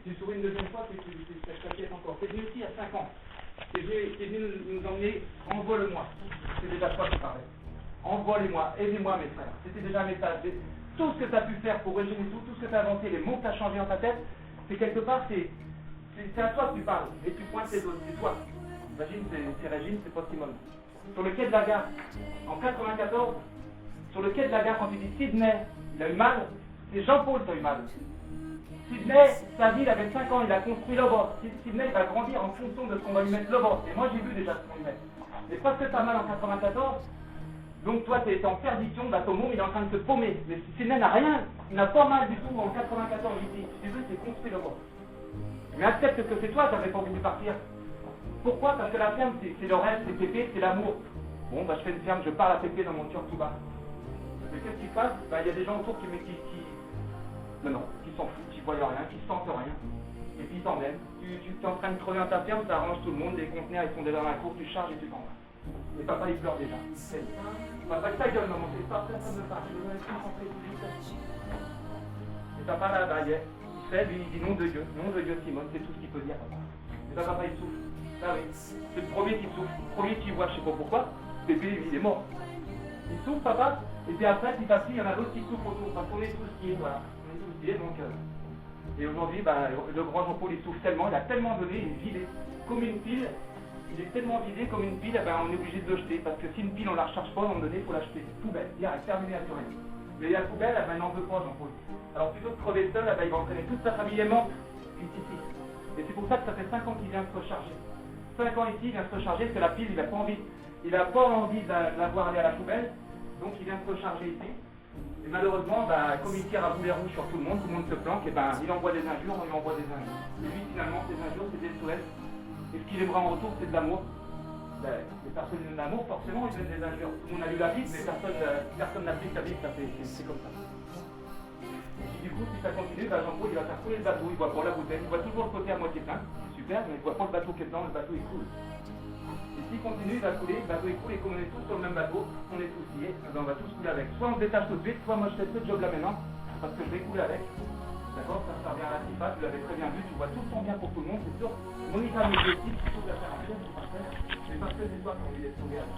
Tu souris une deuxième fois, tu t'inquiètes encore. T'es venu ici il y a 5 ans. T'es venu nous emmener, envoie-le-moi. C'est déjà toi qui parlais. Envoie-les-moi, aidez-moi mes frères. C'était déjà un message. Tout ce que tu as pu faire pour régénérer tout ce que tu as inventé, les mots que tu as changés dans ta tête, c'est quelque part, c'est à toi que tu parles. Et tu pointes les autres, c'est toi. Imagine, c'est Régine, c'est pas Simone. Sur le quai de la gare, en 94, sur le quai de la gare, quand tu dis Sydney, il a eu mal, c'est Jean-Paul qui a eu mal. Sydney, sa vie, il avait 5 ans, il a construit Lobos. Sydney, il va grandir en fonction de ce qu'on va lui mettre Lobos. Et moi, j'ai vu déjà ce qu'on lui met. Et parce que tu as mal en 94, donc toi, tu es en perdition, bah, ton môme, il est en train de se paumer. Mais Sydney n'a rien, il n'a pas mal du tout en 94, il dit, si tu veux, c'est construit Lobos. Mais accepte que c'est toi, tu n'avais pas envie de partir. Pourquoi? Parce que la ferme, c'est le rêve, c'est Pépé, c'est l'amour. Bon, bah, je fais une ferme, je parle à Pépé dans mon cœur tout bas. Mais qu'est-ce qui se passe? Bah, il y a des gens autour qui s'en foutent, qui voient rien, qui sentent rien. Et puis ils t'emmènent. Tu es en train de crever dans ta ferme, ça arrange tout le monde, les conteneurs ils sont déjà dans la cour, tu charges et tu t'en vas. Et papa il pleure déjà. Papa, ta gueule maman, c'est pas ça me parle, je veux être concentré tout de suite. Et papa là, bah, il fait, lui il dit nom de Dieu Simone, c'est tout ce qu'il peut dire papa. Et là papa il souffle. Ah oui, c'est le premier qui souffle, le premier qui voit, je sais pas pourquoi, Pépé il est mort. Il souffle papa, et puis après petit à petit il y en a d'autres qui souffrent autour, parce qu'on est tous liés, voilà. Donc, et aujourd'hui, bah, le grand Jean-Paul il souffre tellement, il a tellement donné, il est vidé comme une pile, il est tellement vidé comme une pile, bah, on est obligé de le jeter, parce que si une pile on la recharge pas, à un moment donné, il faut l'acheter. Poubelle, direct, terminé à rien. Mais la poubelle, bah, il n'en veut pas Jean-Paul. Alors plutôt que de crever seul, bah, il va entraîner toute sa famille est morte ici. Et c'est pour ça que ça fait 5 ans qu'il vient se recharger. 5 ans ici, il vient se recharger, parce que la pile, il n'a pas envie de la voir aller à la poubelle, donc il vient se recharger ici. Et malheureusement, bah, comme il tire à boulet rouge sur tout le monde se planque, et ben, il envoie des injures, on lui envoie des injures. Et lui, finalement, ces injures, c'est des SOS. Et ce qu'il aimerait en retour, c'est de l'amour. Ben, les personnes de l'amour, forcément, ils donnent des injures. Tout le monde a lu la Bible, mais personne n'applique la Bible, c'est comme ça. Et du coup, si ça continue, bah, Jean-Paul, il va faire couler le bateau, il voit pour la bouteille, il voit toujours le côté à moitié plein, c'est super, mais il voit pas le bateau qui est plein, le bateau il coule. Et s'il continue, il va couler, le bateau il coule, et comme on est tous sur le même bateau, on est tous liés, on va tous couler avec. Soit on se détache tout de suite, soit moi je fais ce job là maintenant, parce que je vais couler avec. D'accord? Ça revient à la tifa, tu l'avais très bien vu, tu vois tout son bien pour tout le monde, c'est sûr. Mon état objectif, c'est tout la faire en bien, c'est parfait. Mais parce que c'est toi qui as envie d'être sauvé avec.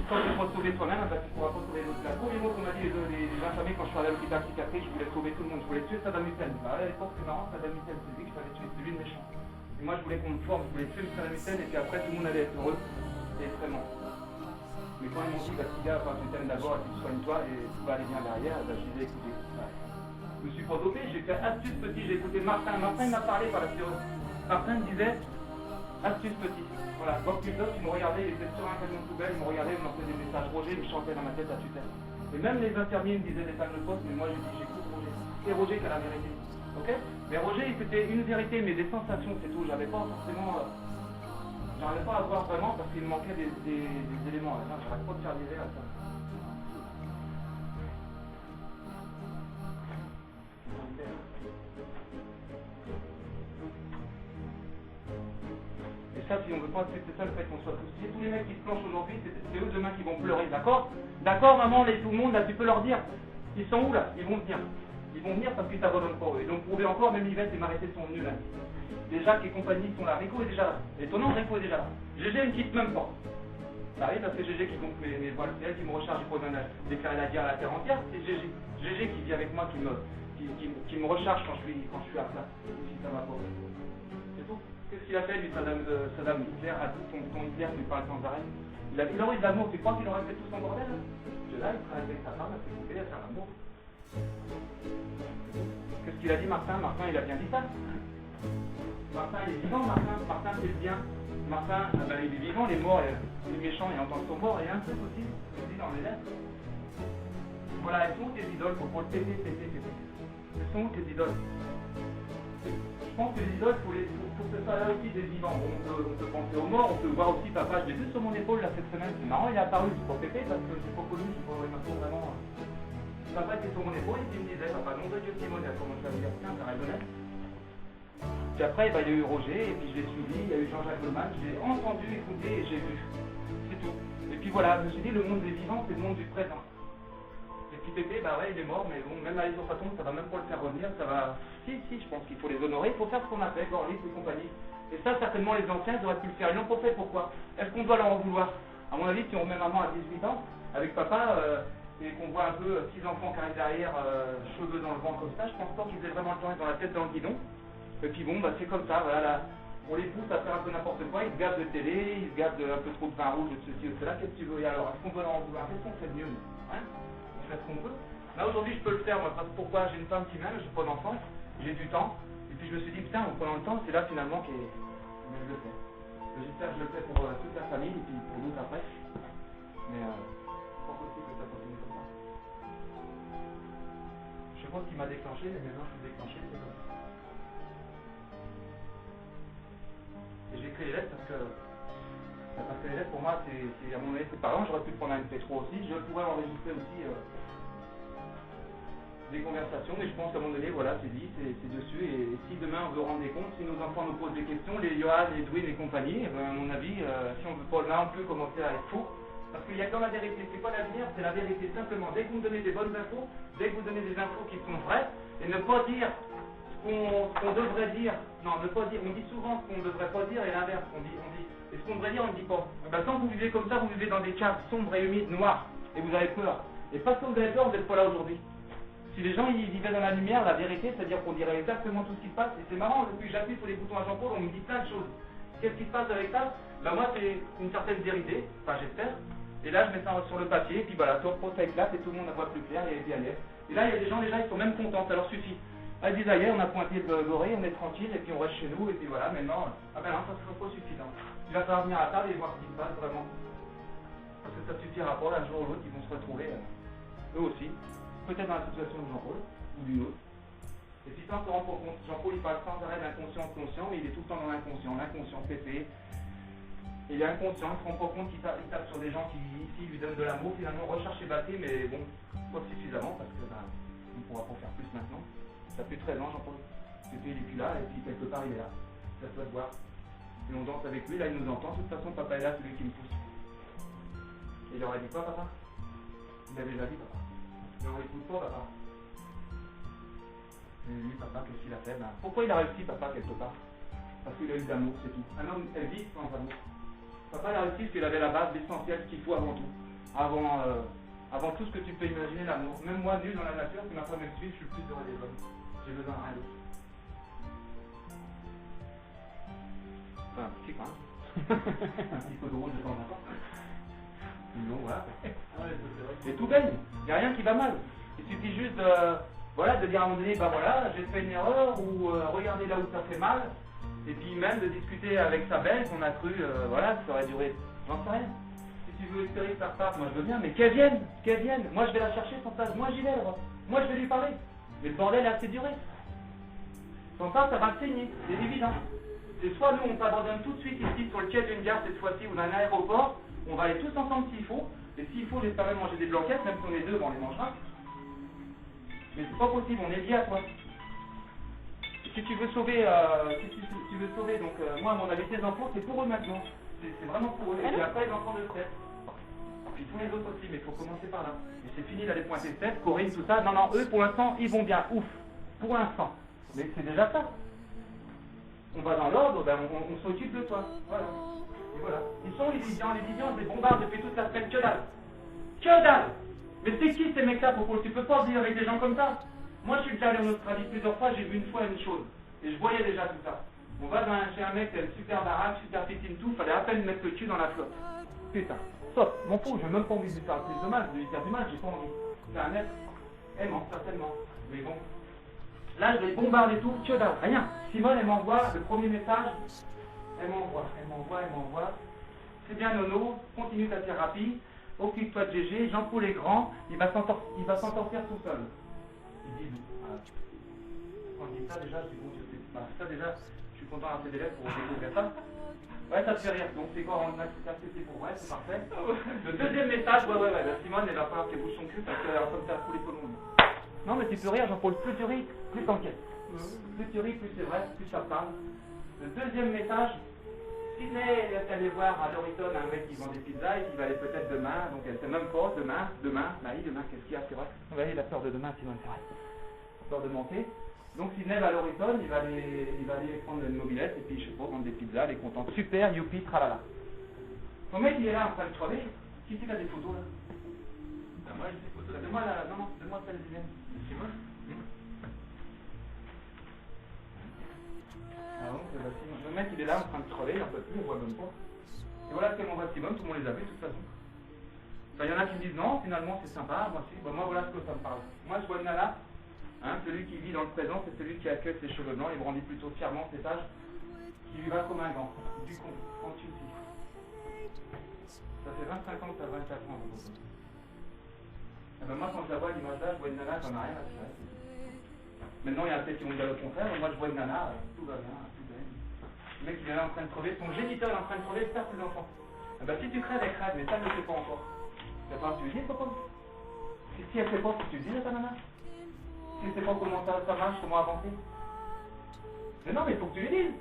Quand tu pourras te sauver toi-même, bah, tu pourras pas sauver l'autre. Le premier mot qu'on m'a dit les infirmiers quand je suis allé à l'hôpital psychiatrique, je voulais sauver tout le monde, je voulais tuer Saddam Hussein. Bah, à l'époque, c'est marrant, Saddam Hussein, c'est lui que je fallait tuer, c'est lui le méchant. Et moi, je voulais qu'on me forme, je voulais tuer Saddam Hussein, et puis après, tout le monde allait être heureux et extrêmement. Mais quand ils m'ont dit, bah, petit gars, tu t'aimes d'abord, et tu soignes-toi, et tu vas aller bien derrière, bah, je les ai écoutés. Ouais. Je me suis pas dopé, j'ai fait astuce petit, j'ai écouté Martin. Martin m'a parlé par la théorie. Martin me disait, astuce petit. Voilà, Bob Pildoff, il me regardait, il était sur un camion de poubelle, il me regardait, il m'envoyait des messages. Roger, il me chantait dans ma tête à tue-tête. Et même les infirmiers me disaient des femmes de poste, mais moi je dis, j'écoute Roger. C'est Roger qui a la vérité. Ok? Mais Roger, c'était une vérité, mais des sensations, c'est tout. J'avais pas forcément. J'arrivais pas à voir vraiment parce qu'il me manquait des éléments. J'arrête pas de faire des à ça. Et ça, si on ne veut pas accepter ça, le fait qu'on soit tous liés, tous les mecs qui se planchent aujourd'hui, c'est eux demain qui vont pleurer, d'accord? D'accord, maman, tout le monde, là, tu peux leur dire. Ils sont où, là? Ils vont venir. Ils vont venir parce qu'ils t'abandonnent pas. Et donc, prouver encore, même Yvette et Mariette sont venus là. Déjà que les compagnies sont là. Rico est déjà là. Étonnant, Rico est déjà là. GG ne quitte même pas. Ça arrive parce que GG qui gonfle mes voiles, c'est elle qui me recharge pour déclarer la guerre à la terre entière. C'est GG. GG qui vit avec moi, qui me recharge quand je suis à plat. Si ça va pas. C'est tout. Qu'est-ce qu'il a fait, lui, Saddam Hitler, à ton Hitler, tu parles sans arrêt? Il aurait de l'amour, tu crois qu'il aurait fait tout son bordel? Que là, il travaille avec sa femme, elle s'est coupée, elle fait l'amour. Qu'est-ce qu'il a dit, Martin? Martin, il a bien dit ça. Martin, il est vivant, Martin. Martin, c'est le bien. Martin, il est vivant, les morts, les méchants, ils entendent son mort. Et un truc aussi, je dis dans les lettres. Voilà, elles sont tes idoles, pour le péter. Elles sont tes idoles. Je pense que les idoles, pour que ce soit là aussi des vivants. Bon, on peut penser aux morts, on peut voir aussi papa, je l'ai vu sur mon épaule là cette semaine. C'est marrant, il est apparu, c'est pas Pépé parce que je suis pas connu, je suis pas vraiment. Papa était sur mon épaule et il me disait, papa, nom de Dieu Simone, il a commencé à me dire, tiens, ça raisonnait. Puis après, il y a eu Roger, et puis je l'ai suivi, il y a eu Jean-Jacques Leman, j'ai entendu, écouté et j'ai vu. C'est tout. Et puis voilà, je me suis dit, le monde des vivants, c'est le monde du présent. Et petit pépé, bah ouais, il est mort, mais bon, même aller sur sa tombe, ça va même pas le faire revenir, ça va... Si, je pense qu'il faut les honorer, il faut faire ce qu'on a fait, Gorlitz et compagnie. Et ça, certainement, les anciens, ils auraient pu le faire. Ils l'ont pas fait, pourquoi? Est-ce qu'on doit leur en vouloir? À mon avis, si on met maman à 18 ans, avec papa, et qu'on voit un peu 6 enfants qui arrivent derrière, cheveux dans le vent comme ça, je pense pas qu'ils aient vraiment le temps d'être dans la tête dans le guidon. Et puis bon, bah c'est comme ça, voilà, là, on les pousse à faire un peu n'importe quoi, ils se gavent de télé, ils se gavent de un peu trop de vin rouge, de ceci ou de cela, qu'est-ce que tu veux? Et alors, est-ce qu'on doit leur en vouloir? Qu'est-ce qu'on fait de mieux, nous, hein? On fait ce qu'on peut. Là, aujourd'hui, je peux le faire, moi, parce que pourquoi? J'ai une femme qui m'aime, j'ai pas d'enfant, j'ai du temps, et puis je me suis dit, putain, en prenant le temps, c'est là finalement que je le fais. J'espère que je le fais pour toute la famille, et puis pour nous après. Mais c'est pas possible que ça continue comme ça. Je sais pas ce qui m'a déclenché, mais maintenant je suis déclenché, c'est comme ça. Et j'ai écrit les lettres parce que les lettres pour moi, c'est à mon avis, c'est pas grave, j'aurais pu prendre un MP3 aussi, je pourrais enregistrer aussi des conversations, mais je pense qu'à un moment donné, voilà, c'est dit, c'est dessus, et si demain on veut rendre des comptes, si nos enfants nous posent des questions, les Johan, les Edwin et compagnie, à mon avis, si on veut pas là non plus commencer à être faux, parce qu'il y a que dans la vérité, c'est pas la lumière, c'est la vérité, simplement, dès que vous me donnez des bonnes infos, dès que vous donnez des infos qui sont vraies, et ne pas dire ce qu'on devrait dire, non, ne pas dire, on dit souvent ce qu'on ne devrait pas dire, et l'inverse, on dit, et ce qu'on devrait dire, on ne dit pas. Ben, quand vous vivez comme ça, vous vivez dans des caves sombres et humides, noires, et vous avez peur. Et parce que vous avez peur, vous n'êtes pas là aujourd'hui. Si les gens ils vivaient dans la lumière, la vérité, c'est-à-dire qu'on dirait exactement tout ce qui se passe, et c'est marrant, depuis que j'appuie sur les boutons à Jean-Paul, on me dit plein de choses. Qu'est-ce qui se passe avec ça? Ben moi, c'est une certaine vérité, enfin j'espère, et là je mets ça sur le papier, et puis voilà, toi, poste avec là, et tout le monde la voit plus clair, et bien l'air. Et là, il y a des gens, déjà, ils sont même contents, ça leur suffit. Ah, ils disent, ah, on a pointé le goré, on est tranquille, et puis on reste chez nous, et puis voilà, maintenant, ah ben non, ça sera pas suffisant. Il va falloir venir à table et voir ce qui se passe vraiment. Parce que ça suffira pas, un jour ou l'autre, ils vont se retrouver, eux aussi. Peut-être dans la situation de Jean-Paul, ou d'une autre. Et puis ça, on se rend pas compte. Jean-Paul, il parle sans arrêt d'inconscient conscient, mais il est tout le temps dans l'inconscient. L'inconscient pépé. Et il est inconscient, il ne se rend pas compte qu'il tape sur des gens qui, ici, lui donnent de l'amour. Finalement, recherche est battée, mais bon, pas suffisamment, parce que ben, on ne pourra pas faire plus maintenant. Ça fait 13 ans, Jean-Paul. Pépé, il est plus là, et puis quelque part, il est là. Ça se doit se voir. Et on danse avec lui, là, il nous entend. De toute façon, papa est là, c'est lui qui me pousse. Et il aurait dit quoi, papa? Il avait déjà dit, papa. Mais on l'écoute pas, papa. Et lui, papa, qu'est-ce qu'il a fait? Ben, pourquoi il a réussi, papa, quelque part? Parce qu'il a eu de l'amour, c'est tout. Un homme, elle vit sans amour. Papa, il a réussi parce qu'il avait la base, l'essentiel, ce qu'il faut avant tout. Avant tout ce que tu peux imaginer, l'amour. Même moi, nu dans la nature, qui m'a pas même suivi, je suis le plus heureux des hommes. J'ai besoin de rien d'autre. Enfin, un petit quoi, hein. Un petit peu de rouge de temps en temps. Non, voilà. Et tout baigne, il n'y a rien qui va mal. Il suffit juste de dire à un moment donné, bah voilà, j'ai fait une erreur, ou regardez là où ça fait mal, et puis même de discuter avec sa belle, qu'on a cru, voilà, ça aurait duré, j'en sais rien. Si tu veux espérer que ça reparte, moi je veux bien, mais qu'elle vienne, moi je vais la chercher sans ça, moi j'y vais, moi je vais lui parler. Mais le bordel a assez duré. Sans ça, ça va le saigner, c'est évident. C'est soit nous on s'abandonne tout de suite ici sur le quai d'une gare cette fois-ci, ou d'un aéroport, on va aller tous ensemble s'il faut, et s'il faut, j'espère même manger des blanquettes, même si on est deux, on les mangera. Mais c'est pas possible, on est liés à toi. Si tu veux sauver, donc moi à mon avis, tes enfants, c'est pour eux maintenant. C'est vraiment pour eux. Et puis après, les enfants de tête. Puis tous les autres aussi, mais il faut commencer par là. Et c'est fini d'aller pointer de tête, Corinne, tout ça. Non, eux pour l'instant, ils vont bien, ouf. Pour l'instant. Mais c'est déjà ça. On va dans l'ordre, ben on s'occupe de toi. Voilà. Et voilà. Ils sont les Lydians, on les bombarde depuis toute la semaine, que dalle. Que dalle. Mais c'est qui ces mecs-là, Popo? Tu peux pas vivre avec des gens comme ça. Moi, je suis déjà allé en Australie plusieurs fois, j'ai vu une fois une chose. Et je voyais déjà tout ça. On va chez un mec super baraque, super fitting tout, fallait à peine mettre le cul dans la flotte. Putain. Sauf, m'en fous, j'ai même pas envie de lui faire plus de mal, de lui faire du mal, j'ai pas envie. C'est un être aimant, certainement. Mais bon. Là, je les bombarde et tout, que dalle, rien. Simone, elle m'envoie le premier message. Elle m'envoie. C'est bien, Nono, continue ta thérapie. Occupe-toi de GG, Jean-Paul est grand, il va s'en sortir tout seul. Il dit nous. Quand je dis ça déjà, je dis bon, je sais pas. Ça déjà, je suis content d'avoir fait des lettres pour découvrir ça. Ouais, ça te fait rire, donc c'est quoi, on a accepté pour vrai, c'est parfait. Le deuxième message, ouais, la Simone, elle va falloir qu'elle bouge son cul parce qu'elle a comme ça pour les tout le monde. Non, mais tu peux rire, Jean-Paul, plus tu ris, plus t'enquêtes. Plus tu ris, plus c'est vrai, plus ça parle. Le deuxième message, Sydney est allé voir à l'Horiton un mec qui vend des pizzas et qui va aller peut-être demain, donc elle sait même pas, Maï, demain, qu'est-ce qu'il y a, c'est vrai. Ouais, il a peur de demain, Simone, c'est vrai. Il a peur de manquer. Donc Sydney va à l'Horiton, il va aller prendre une mobilette et puis je sais pas, vendre des pizzas, les contents. Super, youpi, tralala. Ton mec il est là en train de crever. Qui c'est qui a des photos là? Moi j'ai des photos. Donne-moi là, non, donne-moi celle du même. C'est moi. Ah bon, c'est Simone. Le mec il est là en train de crever, il en peut plus, on voit même pas. Et voilà ce que m'envoie Simone, tout le monde les a vus de toute façon. Il y en a qui me disent non, finalement c'est sympa, moi aussi. Moi voilà ce que ça me parle. Moi je vois une nana, hein, celui qui vit dans le présent, c'est celui qui accueille ses cheveux blancs, il brandit plutôt fièrement ses taches, qui lui va comme un gant. Du con, quand tu le dis. Ça fait 25 ans que tu as 24 ans. Et ben moi quand je la vois à l'image là, je vois une nana, j'en ai rien à faire. Maintenant il y a peut-être qui vont dire le contraire, mais moi je vois une nana, tout va bien, tout va bien. Le mec il est là en train de crever, son géniteur est en train de crever, perd ses enfants. Et ben si tu crèves, elle crève, mais ça ne le fait pas encore. Tu vas pas tu lui dis, papa. Si elle ne sait pas, si tu le dis à ta nana. Si elle ne sait pas comment ça marche, comment avancer. Mais non, mais il faut que tu lui dises.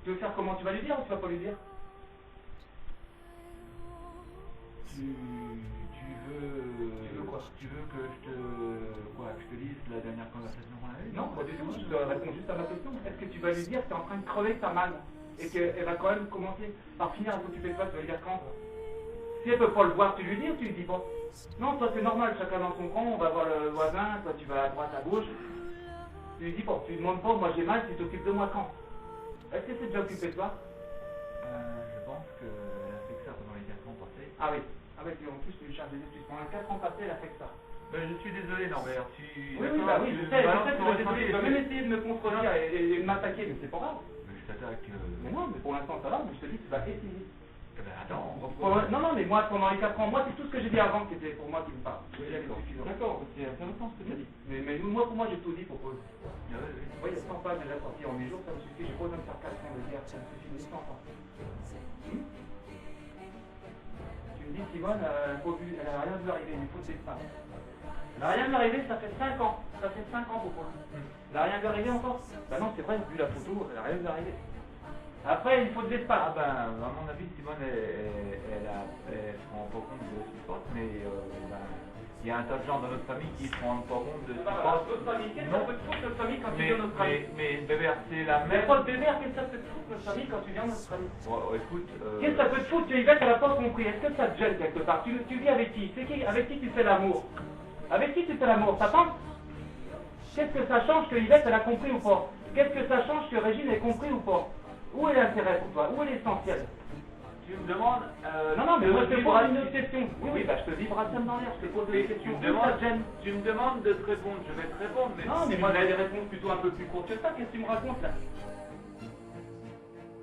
Tu veux faire comment tu vas lui dire ou tu vas pas lui dire? Tu veux quoi? Tu veux que je te lise la dernière conversation qu'on a eue? Non, pas du tout, je te réponds juste à ma question. Est-ce que tu vas lui dire que tu es en train de crever, que t'as mal et qu'elle va quand même commencer par finir à s'occuper de toi, tu vas lui dire quand? Si elle peut pas le voir, tu lui dis ou tu lui dis pas? Non, toi c'est normal, chacun dans son camp, on va voir le voisin, toi tu vas à droite, à gauche. Tu lui dis pas, tu lui demandes pas, moi j'ai mal, tu t'occupes de moi quand? Est-ce que c'est déjà occupé de toi? Je pense qu'elle a fait que ça pendant les 4 ans passés. Ah oui, en plus tu lui charges des études. Pendant 4 ans passés, elle a fait que ça. Je suis désolé Norbert, Oui, bah oui, je sais, tu vas même essayer de me contredire et de m'attaquer, mais c'est pas grave. Mais je t'attaque. Mais non, mais pour l'instant ça va, mais je te dis que tu vas essayer. Eh ben attends, Non, mais moi pendant les 4 ans, moi c'est tout ce que j'ai dit avant qui était pour moi qui me parle. Oui, D'accord, c'est intéressant ce que tu as dit. Mais moi pour moi j'ai tout dit pour cause. Oui, il y a 100 pages déjà sorties en 8 jours, ça me suffit, j'ai pas besoin de faire 4 ans de guerre, ça me suffit 100 ans. Tu me dis Simone, elle a rien vu arriver, il faut ses femmes. Elle n'a rien vu arriver, ça fait 5 ans. Ça fait 5 ans pour moi. Elle n'a rien vu arriver encore? Bah non, c'est vrai, vu la photo, elle n'a rien vu arriver. Après, il faut de l'espace. Ah ben, à mon avis, Simone, elle se rend pas compte de ce qui se passe, mais il y a un tas de gens dans notre famille qui se rendent pas compte de ce qui se passe. Notre famille, qu'est-ce que ça peut te foutre notre famille quand tu viens dans notre famille? Mais Bébert, c'est la Mais même. pas de bébert, qu'est-ce que ça peut te foutre notre famille quand tu viens dans notre famille? Bon, écoute. Qu'est-ce que ça peut te foutre? Tu Yvette, elle n'a pas compris. Est-ce que ça te gêne quelque part? Tu vis avec qui? Avec qui tu fais l'amour? Avec qui tu fais l'amour? Ta femme? Qu'est-ce que ça change que Yvette, elle a compris ou pas? Qu'est-ce que ça change que Régine ait compris ou pas? Où est l'intérêt pour toi? Où est l'essentiel? Tu me demandes. Non, mais moi je te pose une autre question. Oui, bah je te vibratium dans l'air, je te pose des questions. Tu me demandes de te répondre, je vais te répondre, mais. Non, mais moi j'ai des réponses plutôt un peu plus courtes que ça. Qu'est-ce que tu me racontes là?